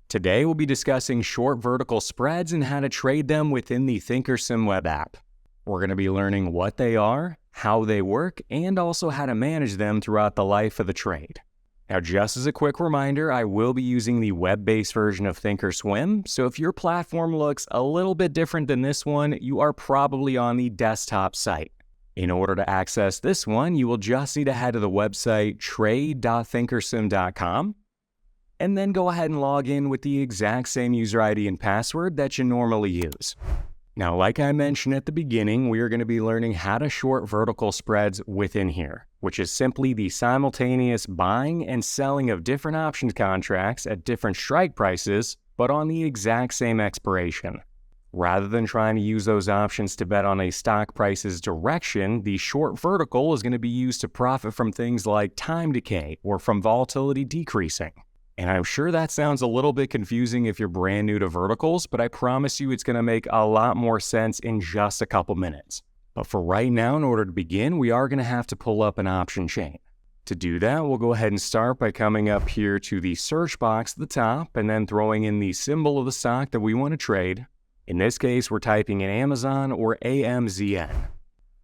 Today we'll be discussing short vertical spreads and how to trade them within the ThinkorSwim web app. We're going to be learning what they are, how they work, and also how to manage them throughout the life of the trade. Now, just as a quick reminder, I will be using the web-based version of ThinkorSwim, so if your platform looks a little bit different than this one, you are probably on the desktop site. In order to access this one, you will just need to head to the website trade.thinkorswim.com, and then go ahead and log in with the exact same user ID and password that you normally use. Now, like I mentioned at the beginning, we are going to be learning how to short vertical spreads within here, which is simply the simultaneous buying and selling of different options contracts at different strike prices, but on the exact same expiration. Rather than trying to use those options to bet on a stock price's direction, the short vertical is going to be used to profit from things like time decay or from volatility decreasing. And I'm sure that sounds a little bit confusing if you're brand new to verticals, but I promise you it's going to make a lot more sense in just a couple minutes. But for right now, in order to begin, we are going to have to pull up an option chain. To do that, we'll go ahead and start by coming up here to the search box at the top and then throwing in the symbol of the stock that we want to trade. In this case, we're typing in Amazon or AMZN.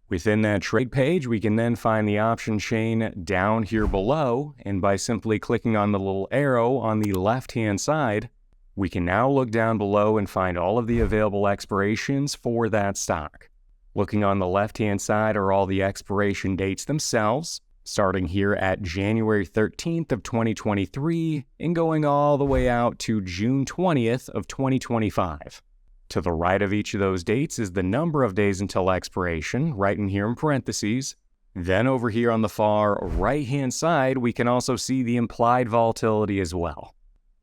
Within that trade page, we can then find the option chain down here below, and by simply clicking on the little arrow on the left-hand side, we can now look down below and find all of the available expirations for that stock. Looking on the left-hand side are all the expiration dates themselves, starting here at January 13th of 2023 and going all the way out to June 20th of 2025. To the right of each of those dates is the number of days until expiration, right in here in parentheses. Then over here on the far right-hand side, we can also see the implied volatility as well.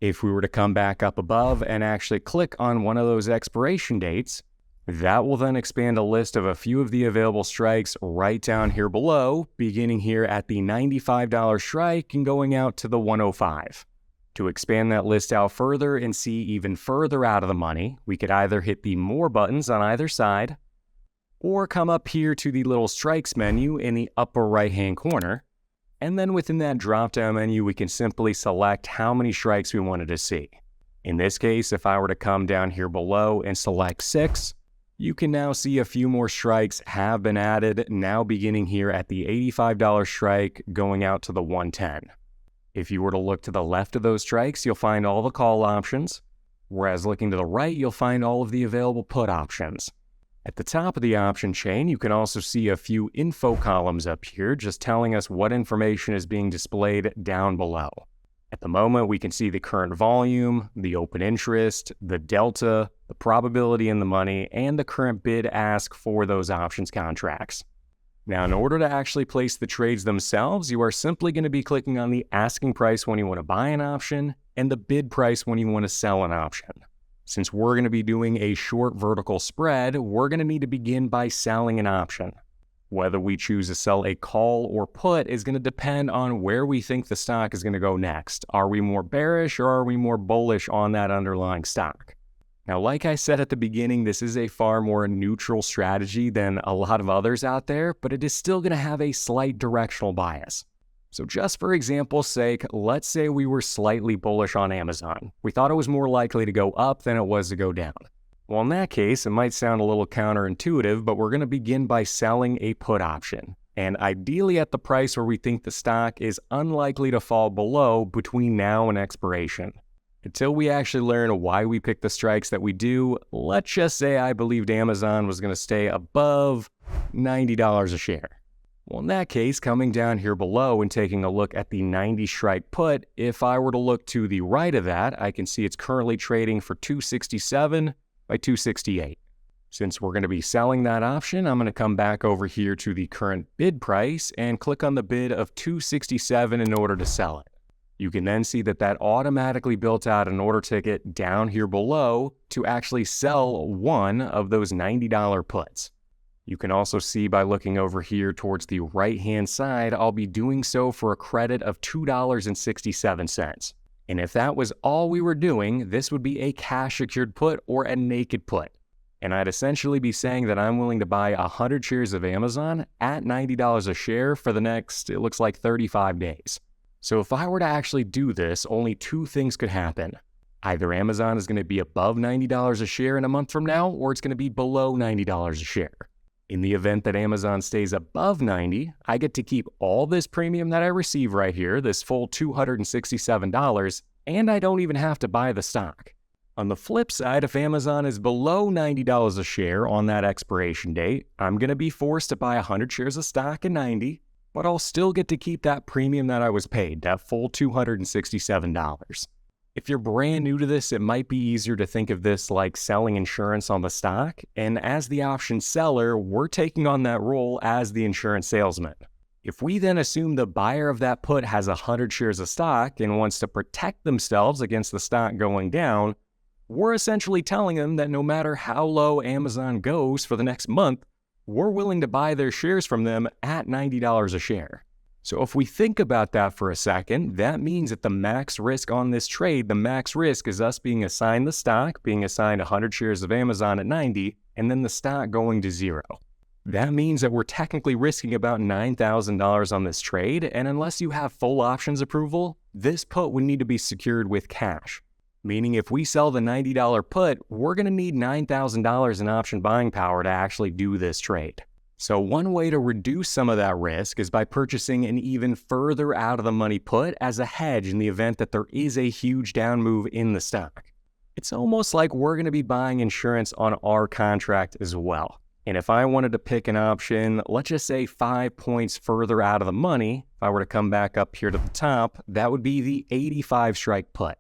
If we were to come back up above and actually click on one of those expiration dates, that will then expand a list of a few of the available strikes right down here below, beginning here at the $95 strike and going out to the $105. To expand that list out further and see even further out of the money, we could either hit the More buttons on either side, or come up here to the little Strikes menu in the upper right-hand corner, and then within that drop-down menu, we can simply select how many strikes we wanted to see. In this case, if I were to come down here below and select 6, you can now see a few more strikes have been added, now beginning here at the $85 strike, going out to the $110. If you were to look to the left of those strikes, you'll find all the call options, whereas looking to the right, you'll find all of the available put options. At the top of the option chain, you can also see a few info columns up here, just telling us what information is being displayed down below. At the moment, we can see the current volume, the open interest, the delta, the probability in the money, and the current bid-ask for those options contracts. Now, in order to actually place the trades themselves, you are simply going to be clicking on the asking price when you want to buy an option and the bid price when you want to sell an option. Since we're going to be doing a short vertical spread, we're going to need to begin by selling an option. Whether we choose to sell a call or put is going to depend on where we think the stock is going to go next. Are we more bearish or are we more bullish on that underlying stock? Now, like I said at the beginning, this is a far more neutral strategy than a lot of others out there, but it is still going to have a slight directional bias. So just for example's sake, let's say we were slightly bullish on Amazon. We thought it was more likely to go up than it was to go down. Well, in that case, it might sound a little counterintuitive, but we're going to begin by selling a put option, and ideally at the price where we think the stock is unlikely to fall below between now and expiration. Until we actually learn why we pick the strikes that we do, let's just say I believed Amazon was going to stay above $90 a share. Well, in that case, coming down here below and taking a look at the 90 strike put, if I were to look to the right of that, I can see it's currently trading for $267 by $268. Since we're going to be selling that option, I'm going to come back over here to the current bid price and click on the bid of $267 in order to sell it. You can then see that that automatically built out an order ticket down here below to actually sell one of those $90 puts. You can also see by looking over here towards the right-hand side, I'll be doing so for a credit of $2.67. And if that was all we were doing, this would be a cash secured put or a naked put. And I'd essentially be saying that I'm willing to buy 100 shares of Amazon at $90 a share for the next, it looks like 35 days. So if I were to actually do this, only two things could happen. Either Amazon is going to be above $90 a share in a month from now, or it's going to be below $90 a share. In the event that Amazon stays above 90, I get to keep all this premium that I receive right here, this full $267, and I don't even have to buy the stock. On the flip side, if Amazon is below $90 a share on that expiration date, I'm going to be forced to buy 100 shares of stock at 90, but I'll still get to keep that premium that I was paid, that full $267. If you're brand new to this, it might be easier to think of this like selling insurance on the stock, and as the option seller, we're taking on that role as the insurance salesman. If we then assume the buyer of that put has 100 shares of stock and wants to protect themselves against the stock going down, we're essentially telling them that no matter how low Amazon goes for the next month, we're willing to buy their shares from them at $90 a share. So if we think about that for a second, that means that the max risk on this trade, the max risk is us being assigned the stock, being assigned 100 shares of Amazon at 90, and then the stock going to zero. That means that we're technically risking about $9,000 on this trade, and unless you have full options approval, this put would need to be secured with cash. Meaning if we sell the $90 put, we're going to need $9,000 in option buying power to actually do this trade. So one way to reduce some of that risk is by purchasing an even further out of the money put as a hedge in the event that there is a huge down move in the stock. It's almost like we're going to be buying insurance on our contract as well. And if I wanted to pick an option, let's just say 5 points further out of the money, if I were to come back up here to the top, that would be the 85 strike put.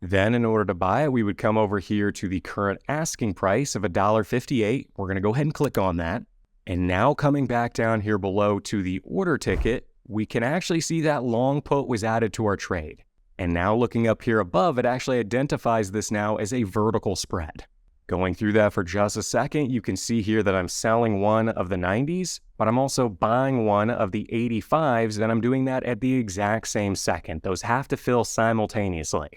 Then in order to buy it, we would come over here to the current asking price of $1.58. We're going to go ahead and click on that. And now coming back down here below to the order ticket, we can actually see that long put was added to our trade. And now looking up here above, it actually identifies this now as a vertical spread. Going through that for just a second, you can see here that I'm selling one of the 90s, but I'm also buying one of the 85s, and I'm doing that at the exact same second. Those have to fill simultaneously.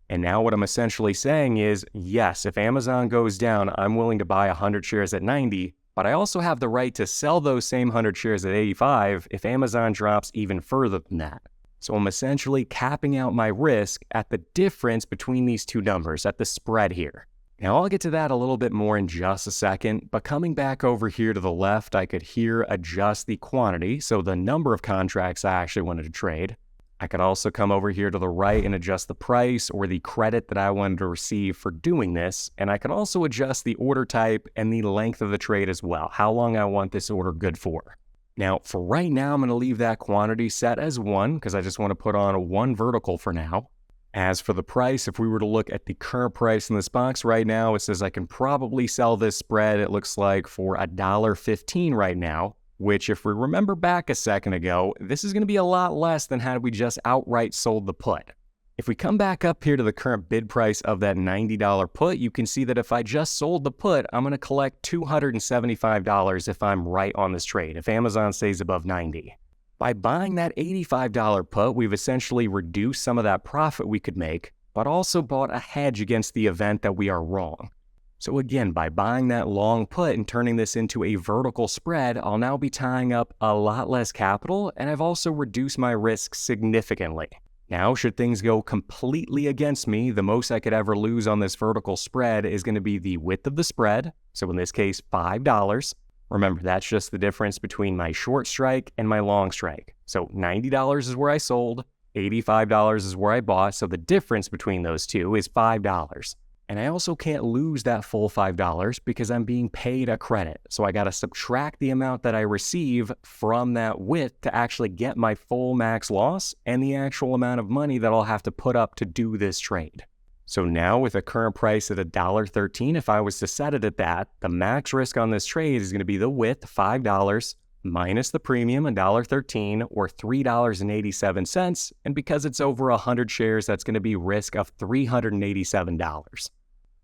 And now what I'm essentially saying is, yes, if Amazon goes down, I'm willing to buy 100 shares at 90, but I also have the right to sell those same 100 shares at 85 if Amazon drops even further than that. So I'm essentially capping out my risk at the difference between these two numbers, at the spread here. Now I'll get to that a little bit more in just a second, but coming back over here to the left, I could here adjust the quantity, so the number of contracts I actually wanted to trade. I could also come over here to the right and adjust the price or the credit that I wanted to receive for doing this. And I could also adjust the order type and the length of the trade as well, how long I want this order good for. Now, for right now, I'm going to leave that quantity set as 1 because I just want to put on 1 vertical for now. As for the price, if we were to look at the current price in this box right now, it says I can probably sell this spread, it looks like, for $1.15 right now. Which, if we remember back a second ago, this is going to be a lot less than had we just outright sold the put. If we come back up here to the current bid price of that $90 put, you can see that if I just sold the put, I'm going to collect $275 if I'm right on this trade, if Amazon stays above 90. By buying that $85 put, we've essentially reduced some of that profit we could make, but also bought a hedge against the event that we are wrong. So again, by buying that long put and turning this into a vertical spread, I'll now be tying up a lot less capital, and I've also reduced my risk significantly. Now, should things go completely against me, the most I could ever lose on this vertical spread is going to be the width of the spread, so in this case, $5. Remember, that's just the difference between my short strike and my long strike. So $90 is where I sold, $85 is where I bought, so the difference between those two is $5. And I also can't lose that full $5 because I'm being paid a credit. So I got to subtract the amount that I receive from that width to actually get my full max loss and the actual amount of money that I'll have to put up to do this trade. So now with a current price at $1.13, if I was to set it at that, the max risk on this trade is going to be the width, $5, minus the premium, $1.13, or $3.87. And because it's over 100 shares, that's going to be risk of $387.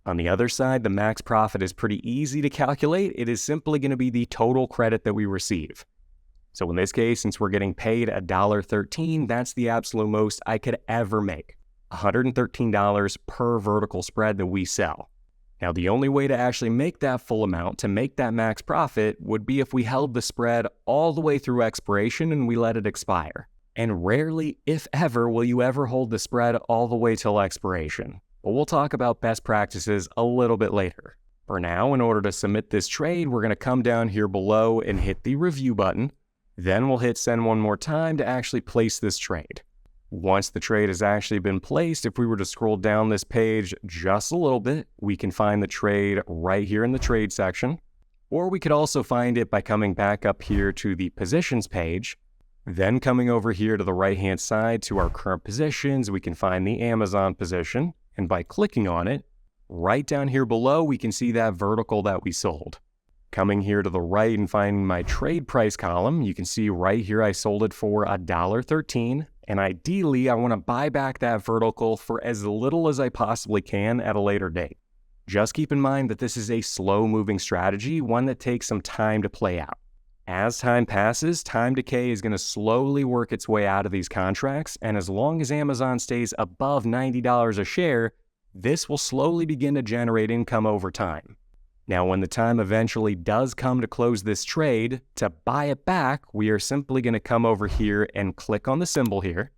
On the other side, the max profit is pretty easy to calculate. It is simply going to be the total credit that we receive. So in this case, since we're getting paid $1.13, that's the absolute most I could ever make. $113 per vertical spread that we sell. Now, the only way to actually make that full amount, to make that max profit, would be if we held the spread all the way through expiration and we let it expire. And rarely, if ever, will you ever hold the spread all the way till expiration. but we'll talk about best practices a little bit later. For now, in order to submit this trade, we're going to come down here below and hit the review button. Then we'll hit send one more time to actually place this trade. Once the trade has actually been placed, if we were to scroll down this page just a little bit, we can find the trade right here in the trade section. Or we could also find it by coming back up here to the positions page. Then coming over here to the right-hand side to our current positions, we can find the Amazon position. And by clicking on it, right down here below, we can see that vertical that we sold. Coming here to the right and finding my trade price column, you can see right here I sold it for $1.13. And ideally, I want to buy back that vertical for as little as I possibly can at a later date. Just keep in mind that this is a slow-moving strategy, one that takes some time to play out. As time passes, time decay is going to slowly work its way out of these contracts, and as long as Amazon stays above $90 a share, this will slowly begin to generate income over time. Now, when the time eventually does come to close this trade, to buy it back, we are simply going to come over here and click on the symbol here.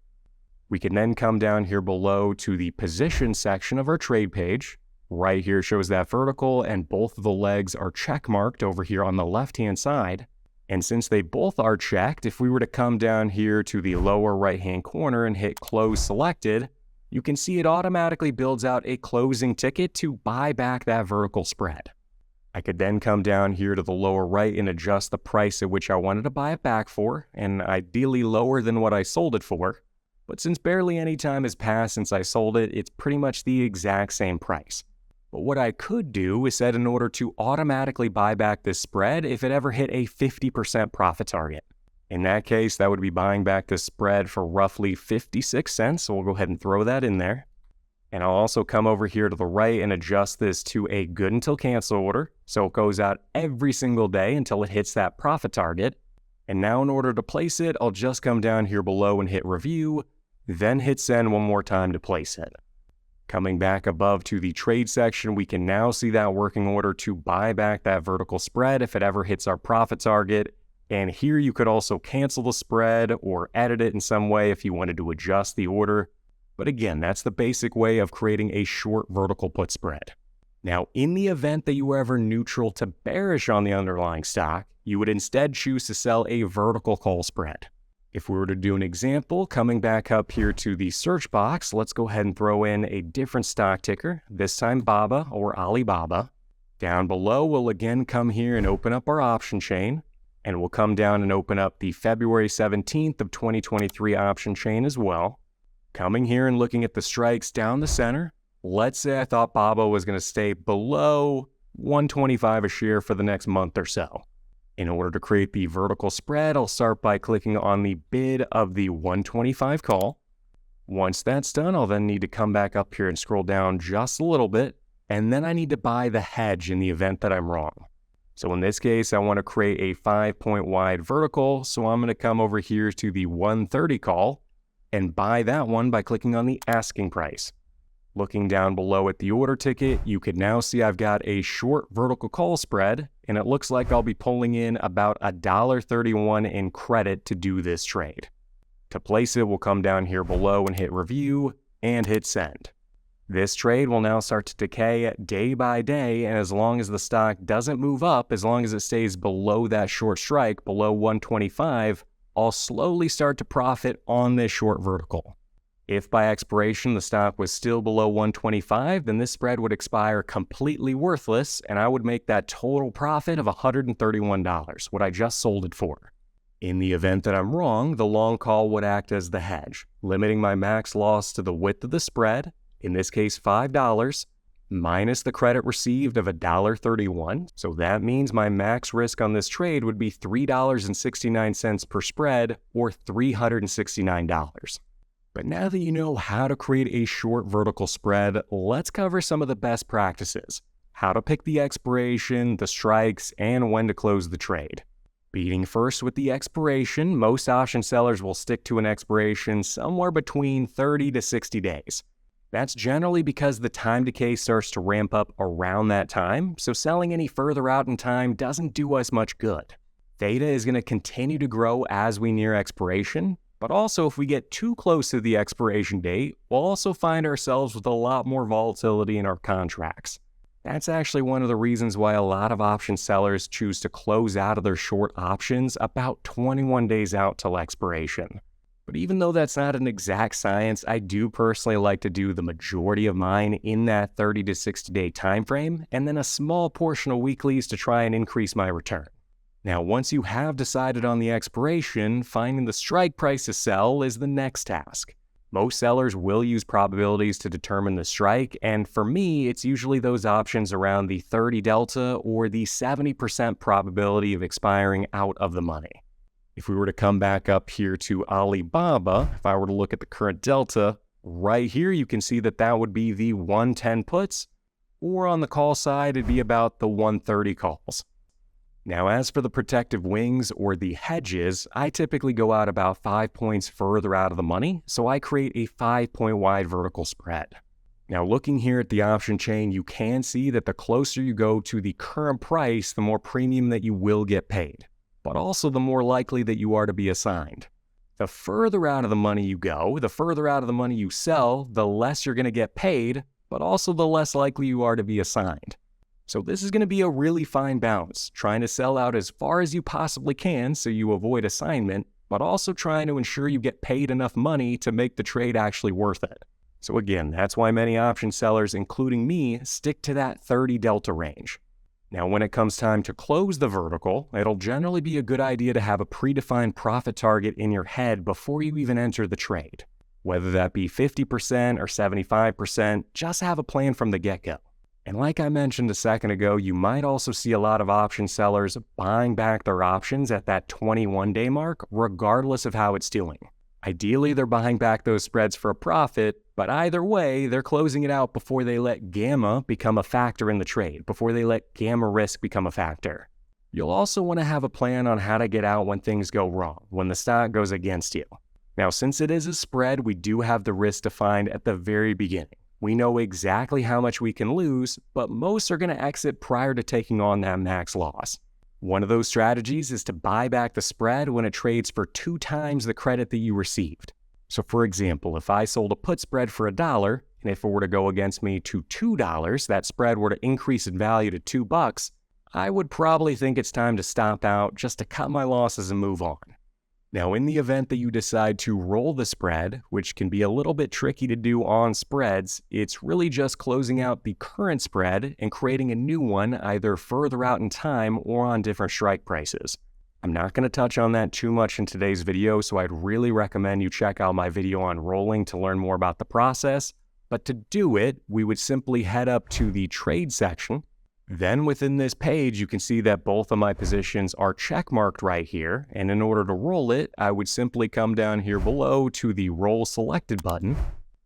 We can then come down here below to the position section of our trade page. Right here shows that vertical, and both of the legs are check marked over here on the left-hand side. And since they both are checked, if we were to come down here to the lower right-hand corner and hit close selected, you can see it automatically builds out a closing ticket to buy back that vertical spread. I could then come down here to the lower right and adjust the price at which I wanted to buy it back for, and ideally lower than what I sold it for. But since barely any time has passed since I sold it, it's pretty much the exact same price. But what I could do is set an order to automatically buy back this spread if it ever hit a 50% profit target. In that case, that would be buying back this spread for roughly 56 cents, so we'll go ahead and throw that in there. And I'll also come over here to the right and adjust this to a good until cancel order, so it goes out every single day until it hits that profit target. And now in order to place it, I'll just come down here below and hit review, then hit send one more time to place it. Coming back above to the trade section, we can now see that working order to buy back that vertical spread if it ever hits our profit target. And here you could also cancel the spread or edit it in some way if you wanted to adjust the order. But again, that's the basic way of creating a short vertical put spread. Now, in the event that you were ever neutral to bearish on the underlying stock, you would instead choose to sell a vertical call spread. If we were to do an example, coming back up here to the search box, let's go ahead and throw in a different stock ticker, this time BABA or Alibaba. Down below, we'll again come here and open up our option chain, and we'll come down and open up the February 17th of 2023 option chain as well. Coming here and looking at the strikes down the center, let's say I thought BABA was going to stay below 125 a share for the next month or so. In order to create the vertical spread, I'll start by clicking on the bid of the 125 call. Once that's done, I'll then need to come back up here and scroll down just a little bit, and then I need to buy the hedge in the event that I'm wrong. So in this case, I want to create a 5-point wide vertical, so I'm going to come over here to the 130 call and buy that one by clicking on the asking price. Looking down below at the order ticket, you can now see I've got a short vertical call spread, and it looks like I'll be pulling in about $1.31 in credit to do this trade. To place it, we'll come down here below and hit review and hit send. This trade will now start to decay day by day, and as long as the stock doesn't move up, as long as it stays below that short strike, below 125, I'll slowly start to profit on this short vertical. If by expiration the stock was still below 125, then this spread would expire completely worthless, and I would make that total profit of $131, what I just sold it for. In the event that I'm wrong, the long call would act as the hedge, limiting my max loss to the width of the spread, in this case $5, minus the credit received of $1.31. So that means my max risk on this trade would be $3.69 per spread, or $369. But now that you know how to create a short vertical spread, let's cover some of the best practices, how to pick the expiration, the strikes, and when to close the trade. Beginning first with the expiration, most option sellers will stick to an expiration somewhere between 30 to 60 days. That's generally because the time decay starts to ramp up around that time, so selling any further out in time doesn't do us much good. Theta is going to continue to grow as we near expiration, But also, if we get too close to the expiration date, we'll also find ourselves with a lot more volatility in our contracts. That's actually one of the reasons why a lot of option sellers choose to close out of their short options about 21 days out till expiration. But even though that's not an exact science, I do personally like to do the majority of mine in that 30 to 60 day time frame, and then a small portion of weeklies to try and increase my return. Now, once you have decided on the expiration, finding the strike price to sell is the next task. Most sellers will use probabilities to determine the strike, and for me, it's usually those options around the 30 delta or the 70% probability of expiring out of the money. If we were to come back up here to Alibaba, if I were to look at the current delta, right here you can see that that would be the 110 puts, or on the call side, it'd be about the 130 calls. Now, as for the protective wings or the hedges, I typically go out about 5 points further out of the money, so I create a 5-point wide vertical spread. Now, looking here at the option chain, you can see that the closer you go to the current price, the more premium that you will get paid, but also the more likely that you are to be assigned. The further out of the money you go, the further out of the money you sell, the less you're going to get paid, but also the less likely you are to be assigned. So this is going to be a really fine balance, trying to sell out as far as you possibly can so you avoid assignment, but also trying to ensure you get paid enough money to make the trade actually worth it. So again, that's why many option sellers, including me, stick to that 30 delta range. Now, when it comes time to close the vertical, it'll generally be a good idea to have a predefined profit target in your head before you even enter the trade. Whether that be 50% or 75%, just have a plan from the get-go. And like I mentioned a second ago, you might also see a lot of option sellers buying back their options at that 21-day mark, regardless of how it's doing. Ideally, they're buying back those spreads for a profit, but either way, they're closing it out before they let gamma become a factor in the trade, before they let gamma risk become a factor. You'll also want to have a plan on how to get out when things go wrong, when the stock goes against you. Now, since it is a spread, we do have the risk defined at the very beginning. We know exactly how much we can lose, but most are going to exit prior to taking on that max loss. One of those strategies is to buy back the spread when it trades for 2 times the credit that you received. So for example, if I sold a put spread for $1, and if it were to go against me to $2, that spread were to increase in value to $2, I would probably think it's time to stop out just to cut my losses and move on. Now, in the event that you decide to roll the spread, which can be a little bit tricky to do on spreads, it's really just closing out the current spread and creating a new one either further out in time or on different strike prices. I'm not going to touch on that too much in today's video, so I'd really recommend you check out my video on rolling to learn more about the process. But to do it, we would simply head up to the trade section. Then within this page, you can see that both of my positions are checkmarked right here. And in order to roll it, I would simply come down here below to the roll selected button.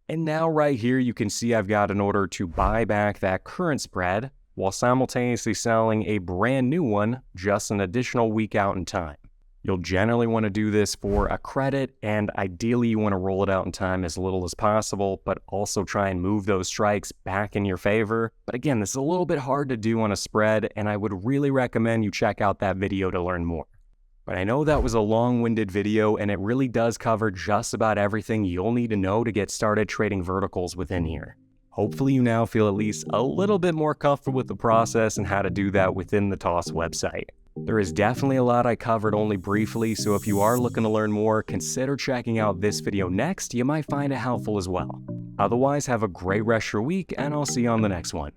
And now right here, you can see I've got an order to buy back that current spread while simultaneously selling a brand new one just an additional week out in time. You'll generally want to do this for a credit, and ideally you want to roll it out in time as little as possible, but also try and move those strikes back in your favor. But again, this is a little bit hard to do on a spread, and I would really recommend you check out that video to learn more. But I know that was a long-winded video, and it really does cover just about everything you'll need to know to get started trading verticals within here. Hopefully you now feel at least a little bit more comfortable with the process and how to do that within the TOS website. There is definitely a lot I covered only briefly, so if you are looking to learn more, consider checking out this video next. You might find it helpful as well. Otherwise, have a great rest of your week, and I'll see you on the next one.